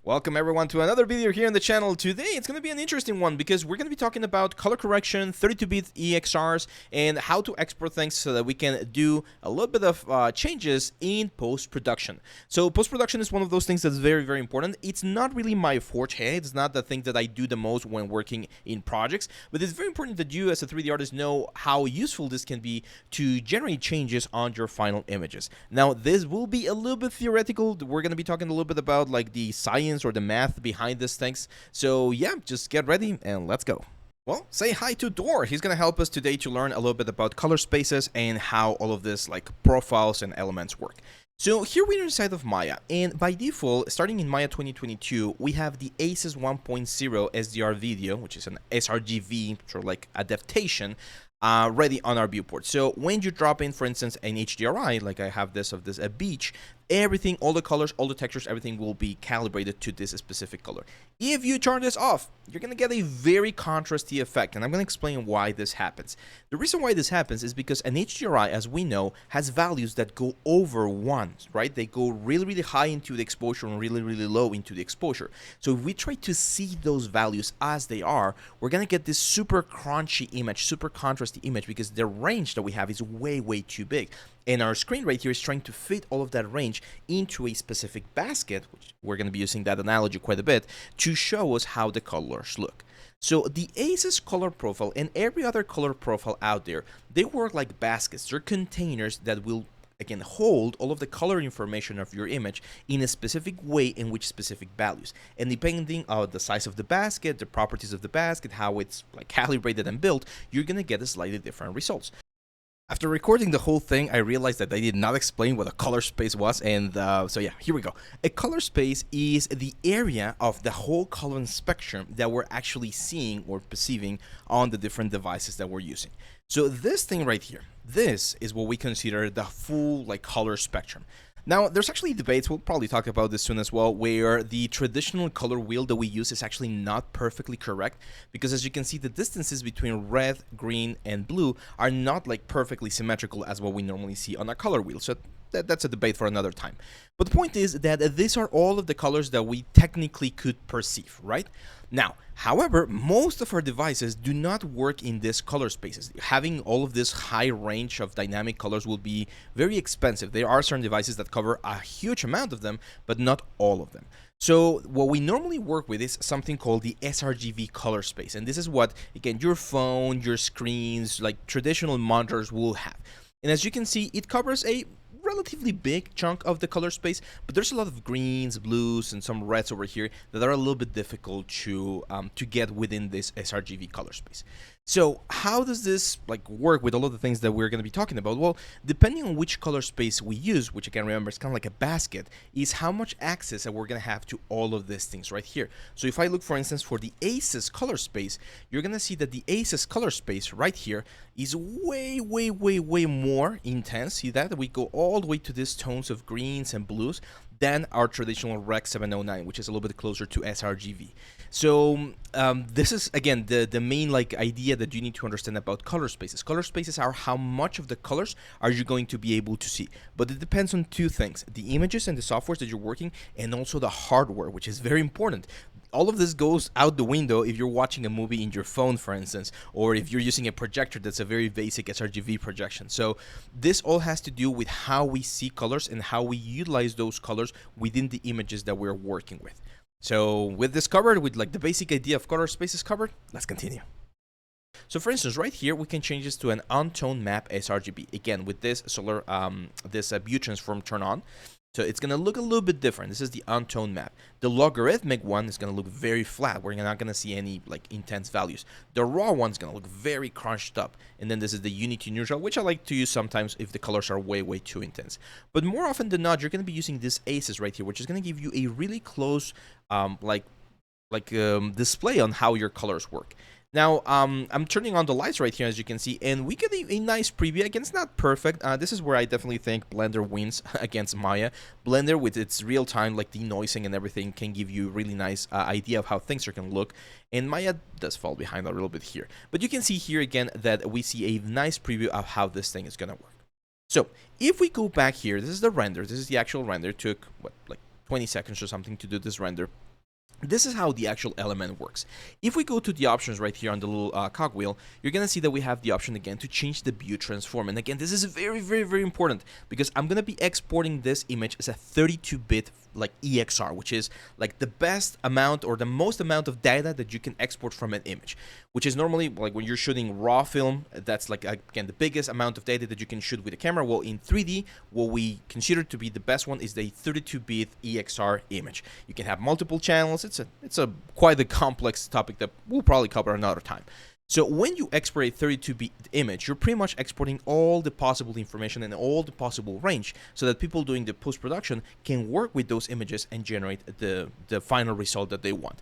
Welcome everyone to another video here on the channel. Today it's going to be an interesting one because we're going to be talking about color correction, 32-bit EXRs, and how to export things so that we can do a little bit of changes in post-production. So post-production is one of those things that's very, very important. It's not really my forte. It's not the thing that I do the most when working in projects, but it's very important that you as a 3D artist know how useful this can be to generate changes on your final images. Now this will be a little bit theoretical. We're going to be talking a little bit about like the science or the math behind these things. So yeah, just get ready and let's go. Well, say hi to Dor. He's going to help us today to learn a little bit about color spaces and how all of this like profiles and elements work. So here we're inside of Maya, and by default, starting in Maya 2022, we have the ACES 1.0 SDR video, which is an sRGV sort of like adaptation, ready on our viewport. So when you drop in, for instance, an HDRI, like I have this of this a beach, everything, all the colors, all the textures, everything will be calibrated to this specific color. If you turn this off, you're going to get a very contrasty effect, and I'm going to explain why this happens. The reason why this happens is because an HDRI, as we know, has values that go over 1, right? They go really, really high into the exposure and really, really low into the exposure. So if we try to see those values as they are, we're going to get this super crunchy image, super contrasty image, because the range that we have is way, way too big. And our screen right here is trying to fit all of that range into a specific basket, which we're going to be using that analogy quite a bit, to show us how the colors look. So the ACES color profile and every other color profile out there, they work like baskets. They're containers that will, again, hold all of the color information of your image in a specific way in which specific values. And depending on the size of the basket, the properties of the basket, how it's like calibrated and built, you're going to get a slightly different results. After recording the whole thing, I realized that I did not explain what a color space was, and so yeah, here we go. A color space is the area of the whole color spectrum that we're actually seeing or perceiving on the different devices that we're using. So this thing right here, this is what we consider the full like color spectrum. Now, there's actually debates, we'll probably talk about this soon as well, where the traditional color wheel that we use is actually not perfectly correct, because as you can see, the distances between red, green, and blue are not like perfectly symmetrical as what we normally see on a color wheel. So that's a debate for another time. But the point is that these are all of the colors that we technically could perceive, right? Now, however, most of our devices do not work in these color spaces. Having all of this high range of dynamic colors will be very expensive. There are certain devices that cover a huge amount of them, but not all of them. So what we normally work with is something called the sRGV color space. And this is what, again, your phone, your screens, like traditional monitors will have. And as you can see, it covers a relatively big chunk of the color space, but there's a lot of greens, blues, and some reds over here that are a little bit difficult to get within this sRGV color space. So how does this like work with all of the things that we're going to be talking about? Well, depending on which color space we use, which again, remember, it's kind of like a basket, is how much access that we're going to have to all of these things right here. So if I look, for instance, for the ACES color space, you're going to see that the ACES color space right here is way, way, way, way more intense. See that? We go all the way to these tones of greens and blues than our traditional Rec 709, which is a little bit closer to sRGV. So this is, again, the main like idea that you need to understand about color spaces. Color spaces are how much of the colors are you going to be able to see. But it depends on two things: the images and the softwares that you're working, and also the hardware, which is very important. All of this goes out the window if you're watching a movie in your phone, for instance, or if you're using a projector that's a very basic sRGV projection. So this all has to do with how we see colors and how we utilize those colors within the images that we're working with. So with this covered, with like the basic idea of color spaces covered, let's continue. So for instance, right here, we can change this to an on-tone map sRGB. Again, with this solar, this view transform turn on. So it's going to look a little bit different. This is the on-tone map. The logarithmic one is going to look very flat. We're not going to see any like intense values. The raw one is going to look very crunched up. And then this is the unity neutral, which I like to use sometimes if the colors are way, way too intense. But more often than not, you're going to be using this ACES right here, which is going to give you a really close display on how your colors work. Now, I'm turning on the lights right here, as you can see, and we get a nice preview. Again, it's not perfect. This is where I definitely think Blender wins against Maya. Blender, with its real-time, like denoising and everything, can give you a really nice idea of how things are going to look. And Maya does fall behind a little bit here. But you can see here, again, that we see a nice preview of how this thing is going to work. So, if we go back here, this is the render. This is the actual render. It took, what, like 20 seconds or something to do this render. This is how the actual element works. If we go to the options right here on the little cogwheel, you're gonna see that we have the option again to change the view transform. And again, this is very, very, very important because I'm gonna be exporting this image as a 32-bit like EXR, which is like the best amount or the most amount of data that you can export from an image, which is normally like when you're shooting raw film, that's like again the biggest amount of data that you can shoot with a camera. Well, in 3D, what we consider to be the best one is the 32-bit EXR image. You can have multiple channels. It's a quite a complex topic that we'll probably cover another time. So when you export a 32-bit image, you're pretty much exporting all the possible information and all the possible range so that people doing the post-production can work with those images and generate the final result that they want.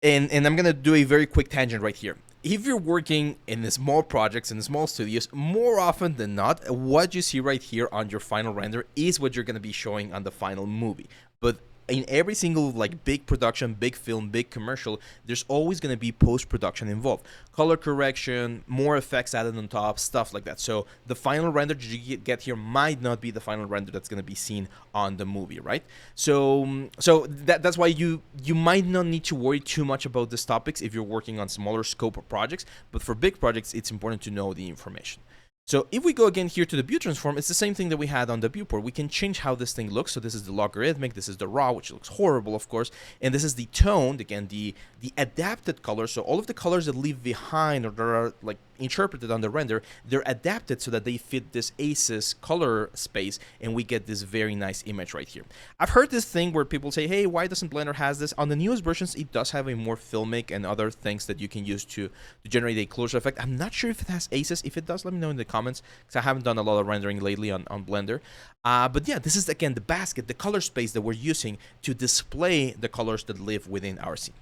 And I'm going to do a very quick tangent right here. If you're working in the small projects and small studios, more often than not, what you see right here on your final render is what you're going to be showing on the final movie. But in every single like big production, big film, big commercial, there's always going to be post-production involved. Color correction, more effects added on top, stuff like that. So the final render that you get here might not be the final render that's going to be seen on the movie, right? So that's why you might not need to worry too much about these topics if you're working on smaller scope of projects, but for big projects, it's important to know the information. So if we go again here to the view transform, it's the same thing that we had on the viewport. We can change how this thing looks. So this is the logarithmic, this is the raw, which looks horrible, of course, and this is the toned, again, the adapted colors. So all of the colors that leave behind or that are like interpreted on the render, they're adapted so that they fit this ACES color space, and we get this very nice image right here. I've heard this thing where people say, hey, why doesn't Blender has this? On the newest versions, it does have a more filmic and other things that you can use to generate a closer effect. I'm not sure if it has ACES. If it does, let me know in the comments, because I haven't done a lot of rendering lately on Blender. But yeah, this is again the basket, the color space that we're using to display the colors that live within our scene.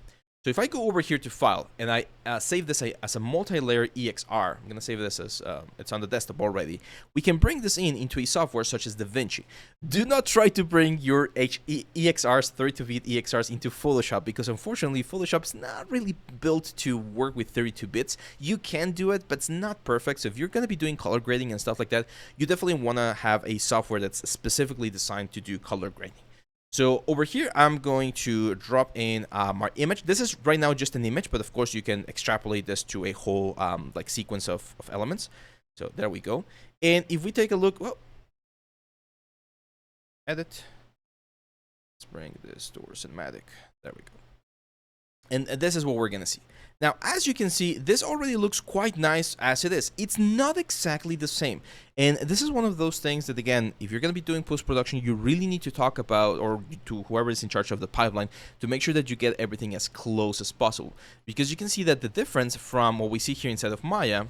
So if I go over here to File and I save this as a multi-layer EXR, I'm going to save this as it's on the desktop already, we can bring this into a software such as DaVinci. Do not try to bring your EXRs, 32-bit EXRs into Photoshop, because unfortunately Photoshop is not really built to work with 32 bits. You can do it, but it's not perfect. So if you're going to be doing color grading and stuff like that, you definitely want to have a software that's specifically designed to do color grading. So over here, I'm going to drop in my image. This is right now just an image, but of course you can extrapolate this to a whole like sequence of elements. So there we go. And if we take a look, well, edit. Let's bring this to our cinematic. There we go. And this is what we're going to see. Now, as you can see, this already looks quite nice as it is. It's not exactly the same. And this is one of those things that, again, if you're going to be doing post-production, you really need to talk about, or to whoever is in charge of the pipeline, to make sure that you get everything as close as possible. Because you can see that the difference from what we see here inside of Maya,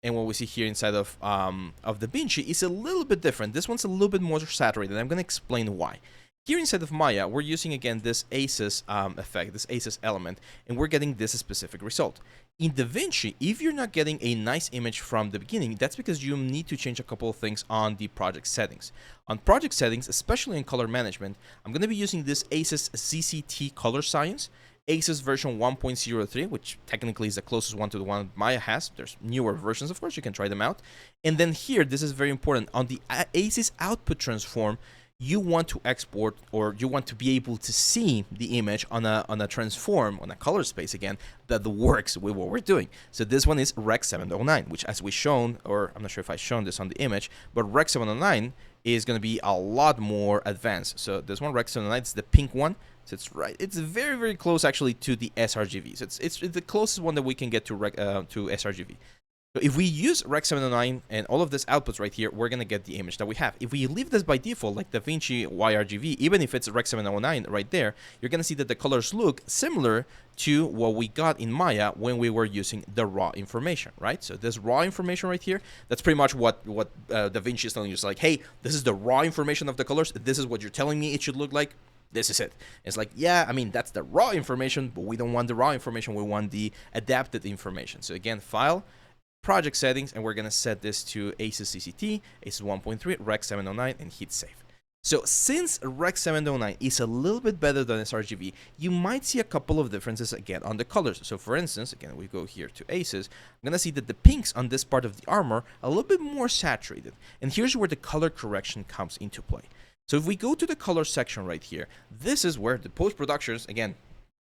and what we see here inside of DaVinci is a little bit different. This one's a little bit more saturated, and I'm going to explain why. Here inside of Maya, we're using again this ACES effect, this ACES element, and we're getting this specific result. In DaVinci, if you're not getting a nice image from the beginning, that's because you need to change a couple of things on the project settings. On project settings, especially in color management, I'm going to be using this ACES ZCT color science, ACES version 1.03, which technically is the closest one to the one Maya has. There's newer versions, of course, you can try them out. And then here, this is very important, on the ACES output transform, you want to export, or you want to be able to see the image on a transform, on a color space again, that works with what we're doing. So this one is Rec 709, which as we shown, or I'm not sure if I shown this on the image, but Rec 709 is going to be a lot more advanced. So this one, Rec 709, it's the pink one. So it's very, very close actually to the sRGB. So it's the closest one that we can get to sRGB. So if we use Rec 709 and all of these outputs right here, we're going to get the image that we have. If we leave this by default, like DaVinci YRGV, even if it's Rec 709 right there, you're going to see that the colors look similar to what we got in Maya when we were using the raw information, right? So this raw information right here, that's pretty much what DaVinci is telling you. It's like, hey, this is the raw information of the colors. This is what you're telling me it should look like. This is it. It's like, yeah, I mean, that's the raw information, but we don't want the raw information. We want the adapted information. So again, File, Project Settings, and we're going to set this to ACES CCT, ACES 1.3, Rec 709, and hit Save. So since Rec 709 is a little bit better than sRGB, you might see a couple of differences again on the colors. So for instance, again, we go here to ACES, I'm going to see that the pinks on this part of the armor are a little bit more saturated. And here's where the color correction comes into play. So if we go to the color section right here, this is where the post-productions, again,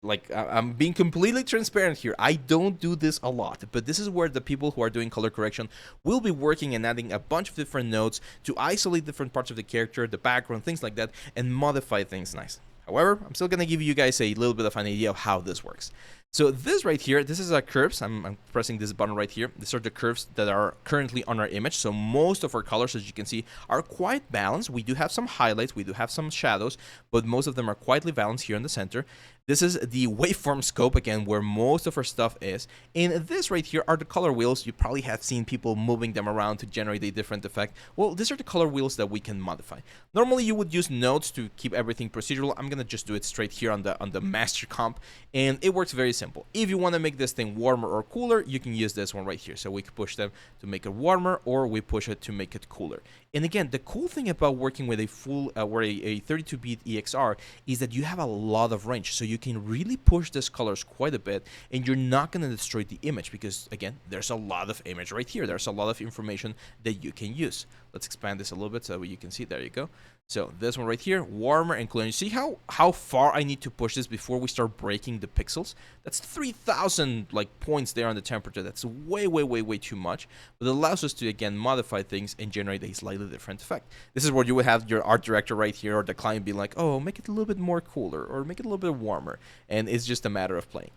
like I'm being completely transparent here. I don't do this a lot, but this is where the people who are doing color correction will be working and adding a bunch of different nodes to isolate different parts of the character, the background, things like that, and modify things nice. However, I'm still going to give you guys a little bit of an idea of how this works. So this right here, this is our curves. I'm pressing this button right here. These are the curves that are currently on our image. So most of our colors, as you can see, are quite balanced. We do have some highlights, we do have some shadows, but most of them are quietly balanced here in the center. This is the waveform scope, again, where most of our stuff is. And this right here are the color wheels. You probably have seen people moving them around to generate a different effect. Well, these are the color wheels that we can modify. Normally, you would use nodes to keep everything procedural. I'm gonna just do it straight here on the master comp, and it works very simple. If you want to make this thing warmer or cooler, you can use this one right here. So we can push them to make it warmer, or we push it to make it cooler. And again, the cool thing about working with a full or a 32-bit EXR is that you have a lot of range. So you can really push these colors quite a bit, and you're not going to destroy the image because, again, there's a lot of image right here. There's a lot of information that you can use. Let's expand this a little bit so you can see. There you go. So this one right here, warmer and cooler. You see how far I need to push this before we start breaking the pixels? That's 3,000 like points there on the temperature. That's way too much. But it allows us to, again, modify things and generate a slightly different effect. This is where you would have your art director right here or the client be like, oh, make it a little bit more cooler or make it a little bit warmer. And it's just a matter of playing.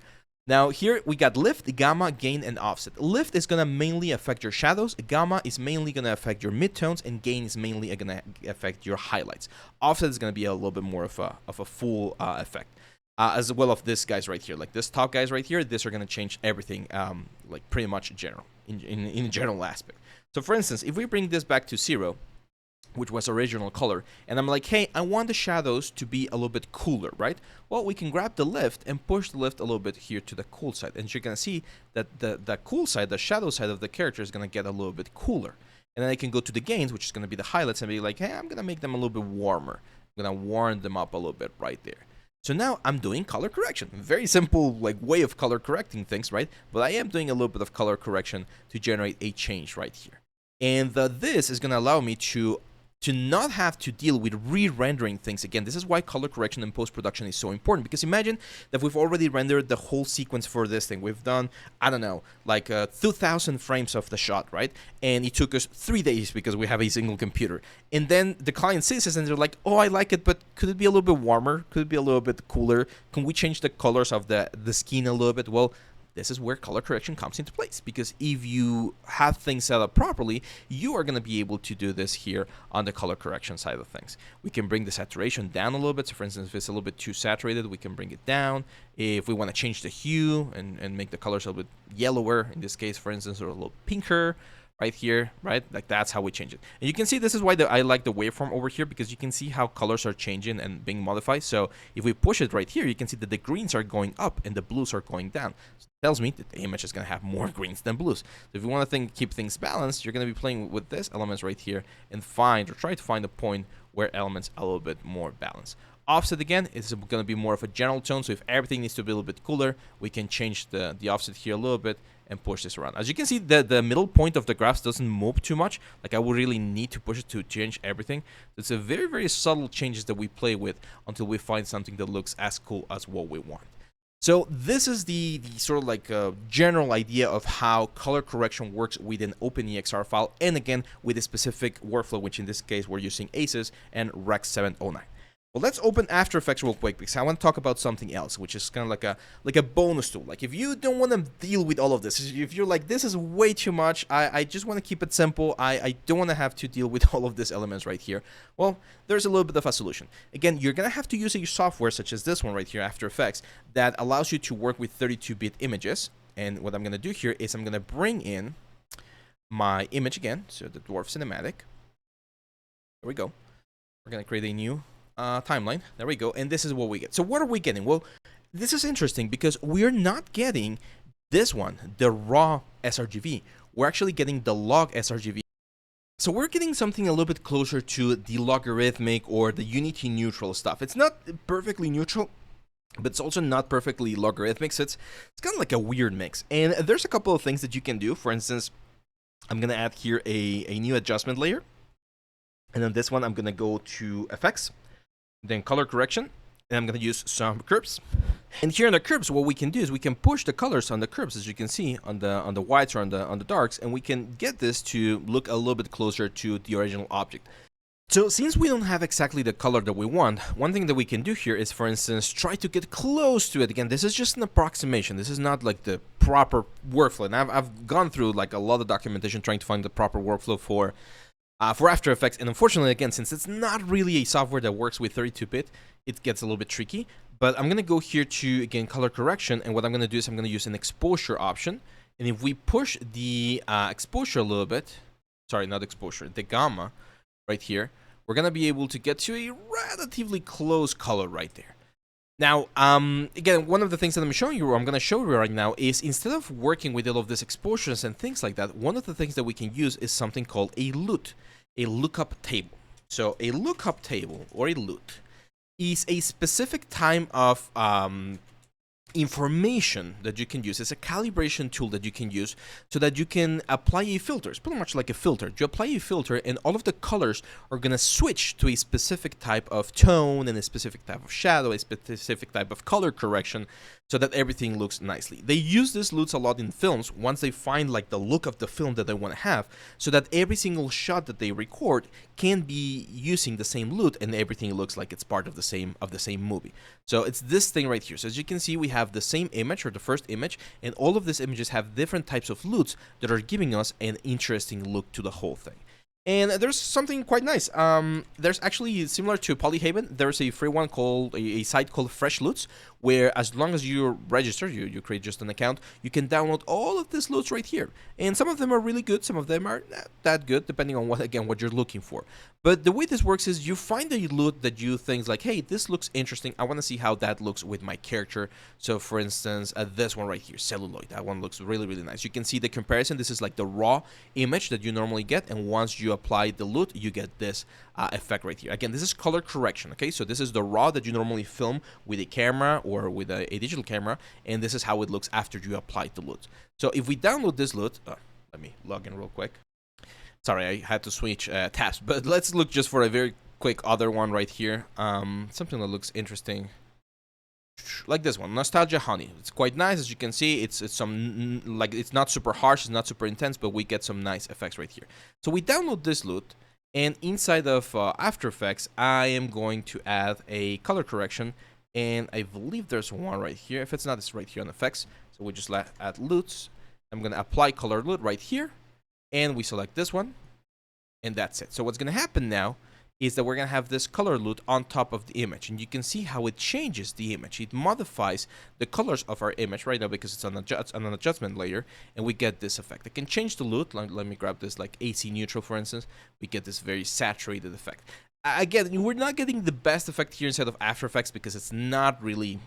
Now here we got lift, gamma, gain, and offset. Lift is going to mainly affect your shadows, gamma is mainly going to affect your midtones, and gain is mainly going to affect your highlights. Offset is going to be a little bit more of a full effect. As well of this guys right here, like this top guys right here, these are going to change everything like pretty much in general aspect. So for instance, if we bring this back to 0, which was original color, and I'm like, hey, I want the shadows to be a little bit cooler, right? Well, we can grab the lift and push the lift a little bit here to the cool side, and you're gonna see that the cool side, the shadow side of the character is gonna get a little bit cooler. And then I can go to the gains, which is gonna be the highlights, and be like, hey, I'm gonna make them a little bit warmer. I'm gonna warm them up a little bit right there. So now I'm doing color correction. Very simple like way of color correcting things, right? But I am doing a little bit of color correction to generate a change right here. And this is gonna allow me to not have to deal with re-rendering things again. This is why color correction and post-production is so important, because imagine that we've already rendered the whole sequence for this thing. We've done, I don't know, like 2,000 frames of the shot, right? And it took us 3 days because we have a single computer. And then the client sees this and they're like, oh, I like it, but could it be a little bit warmer? Could it be a little bit cooler? Can we change the colors of the skin a little bit? Well, this is where color correction comes into place, because if you have things set up properly, you are going to be able to do this here on the color correction side of things. We can bring the saturation down a little bit. So for instance, if it's a little bit too saturated, we can bring it down. If we want to change the hue and make the colors a little bit yellower, in this case, for instance, or a little pinker, right here, right? Like that's how we change it. And you can see this is why I like the waveform over here, because you can see how colors are changing and being modified. So if we push it right here, you can see that the greens are going up and the blues are going down. So it tells me that the image is going to have more greens than blues. So if you want to keep things balanced, you're going to be playing with this elements right here and try to find a point where elements are a little bit more balanced. Offset again is going to be more of a general tone, so if everything needs to be a little bit cooler, we can change the offset here a little bit and push this around. As you can see, the middle point of the graphs doesn't move too much. Like I would really need to push it to change everything. It's a very subtle changes that we play with until we find something that looks as cool as what we want. So this is the sort of like general idea of how color correction works with an OpenEXR file, and again with a specific workflow, which in this case we're using ACES and Rec 709. Well, let's open After Effects real quick, because I want to talk about something else, which is kind of like a bonus tool. Like if you don't want to deal with all of this, if you're like, this is way too much, I just want to keep it simple, I don't want to have to deal with all of these elements right here, well, there's a little bit of a solution. Again, you're going to have to use a software such as this one right here, After Effects, that allows you to work with 32-bit images. And what I'm going to do here is I'm going to bring in my image again, so the dwarf cinematic. There we go. We're going to create a new timeline. There we go. And this is what we get. So what are we getting? Well, this is interesting because we're not getting this one, the raw sRGB. We're actually getting the log sRGB. So we're getting something a little bit closer to the logarithmic or the unity neutral stuff. It's not perfectly neutral, but it's also not perfectly logarithmic. So it's kind of like a weird mix. And there's a couple of things that you can do. For instance, I'm going to add here a new adjustment layer. And then this one, I'm gonna go to effects, then color correction, and I'm gonna use some curves. And here in the curves, what we can do is we can push the colors on the curves, as you can see on the whites or on the darks, and we can get this to look a little bit closer to the original object. So since we don't have exactly the color that we want, one thing that we can do here is, for instance, try to get close to it. Again, this is just an approximation. This is not like the proper workflow. And I've gone through like a lot of documentation trying to find the proper workflow for After Effects. And unfortunately, again, since it's not really a software that works with 32-bit, it gets a little bit tricky. But I'm going to go here to, again, color correction. And what I'm going to do is I'm going to use an exposure option. And if we push the exposure a little bit, sorry, not exposure, the gamma right here, we're going to be able to get to a relatively close color right there. Now, again, one of the things that I'm going to show you right now is, instead of working with all of these exposures and things like that, one of the things that we can use is something called a LUT, a lookup table. So a lookup table, or a LUT, is a specific type of information that you can use. It's a calibration tool that you can use so that you can apply a filter. It's pretty much like a filter. You apply a filter and all of the colors are going to switch to a specific type of tone and a specific type of shadow, a specific type of color correction, so that everything looks nicely. They use these LUTs a lot in films once they find like the look of the film that they want to have, so that every single shot that they record can be using the same LUT and everything looks like it's part of the same movie. So it's this thing right here. So as you can see, we have the same image, or the first image, and all of these images have different types of LUTs that are giving us an interesting look to the whole thing. And there's something quite nice. There's actually, similar to Polyhaven, there's a free one called a site called Fresh LUTs, where as long as you register, you create just an account, you can download all of these LUTs right here. And some of them are really good, some of them are not that good, depending on what you're looking for. But the way this works is you find a LUT that you think like, hey, this looks interesting. I want to see how that looks with my character. So for instance, this one right here, celluloid, that one looks really, really nice. You can see the comparison. This is like the raw image that you normally get, and once you apply the LUT, you get this effect right here. Again, this is color correction, okay? So this is the raw that you normally film with a camera or with a digital camera, and this is how it looks after you apply the LUT. So if we download this LUT, let me log in real quick. Sorry, I had to switch tabs, but let's look just for a very quick other one right here. Something that looks interesting, like this one, Nostalgia Honey. It's quite nice, as you can see. It's some, like, it's not super harsh, it's not super intense, but we get some nice effects right here. So we download this LUT, and inside of After Effects, I am going to add a color correction, and I believe there's one right here. If it's not, it's right here on Effects. So we just add LUTs. I'm going to apply color LUT right here, and we select this one, and that's it. So what's going to happen now is that we're going to have this color LUT on top of the image, and you can see how it changes the image. It modifies the colors of our image right now because it's on an adjustment layer, and we get this effect. I can change the LUT. Let me grab this, like AC neutral, for instance. We get this very saturated effect. Again, we're not getting the best effect here inside of After Effects because it's not really,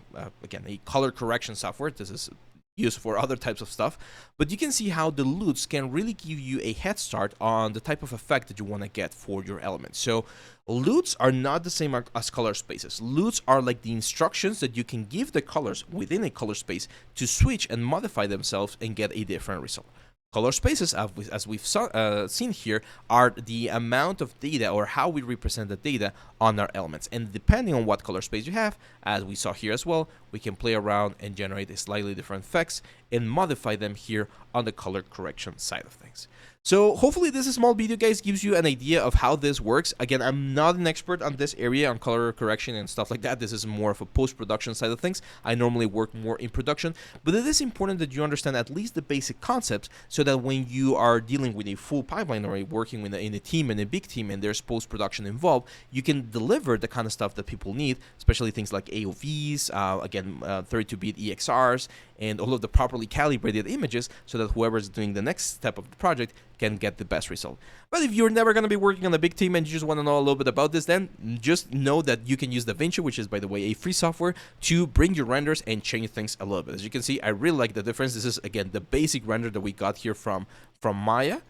again, a color correction software. This is used for other types of stuff, but you can see how the LUTs can really give you a head start on the type of effect that you want to get for your element. So LUTs are not the same as color spaces. LUTs are like the instructions that you can give the colors within a color space to switch and modify themselves and get a different result. Color spaces, as we've seen here, are the amount of data, or how we represent the data on our elements. And depending on what color space you have, as we saw here as well, we can play around and generate a slightly different effects and modify them here on the color correction side of things. So hopefully this small video, guys, gives you an idea of how this works. Again, I'm not an expert on this area, on color correction and stuff like that. This is more of a post-production side of things. I normally work more in production, but it is important that you understand at least the basic concepts, so that when you are dealing with a full pipeline, or working in a team, and a big team, and there's post-production involved, you can deliver the kind of stuff that people need, especially things like AOVs, again, 32-bit EXRs, and all of the properly calibrated images, so that whoever's doing the next step of the project can get the best result. But if you're never going to be working on a big team and you just want to know a little bit about this, then just know that you can use DaVinci, which is, by the way, a free software, to bring your renders and change things a little bit. As you can see, I really like the difference. This is, again, the basic render that we got here from Maya.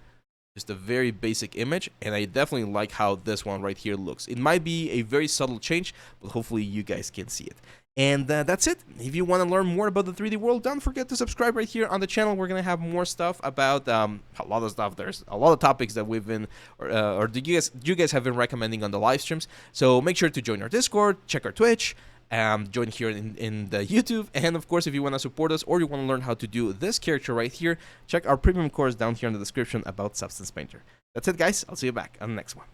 Just a very basic image, and I definitely like how this one right here looks. It might be a very subtle change, but hopefully you guys can see it. And that's it. If you want to learn more about the 3D world, don't forget to subscribe right here on the channel. We're going to have more stuff about a lot of stuff. There's a lot of topics that we've been, or you guys have been recommending on the live streams. So make sure to join our Discord, check our Twitch, join here in the YouTube. And of course, if you want to support us or you want to learn how to do this character right here, check our premium course down here in the description about Substance Painter. That's it, guys. I'll see you back on the next one.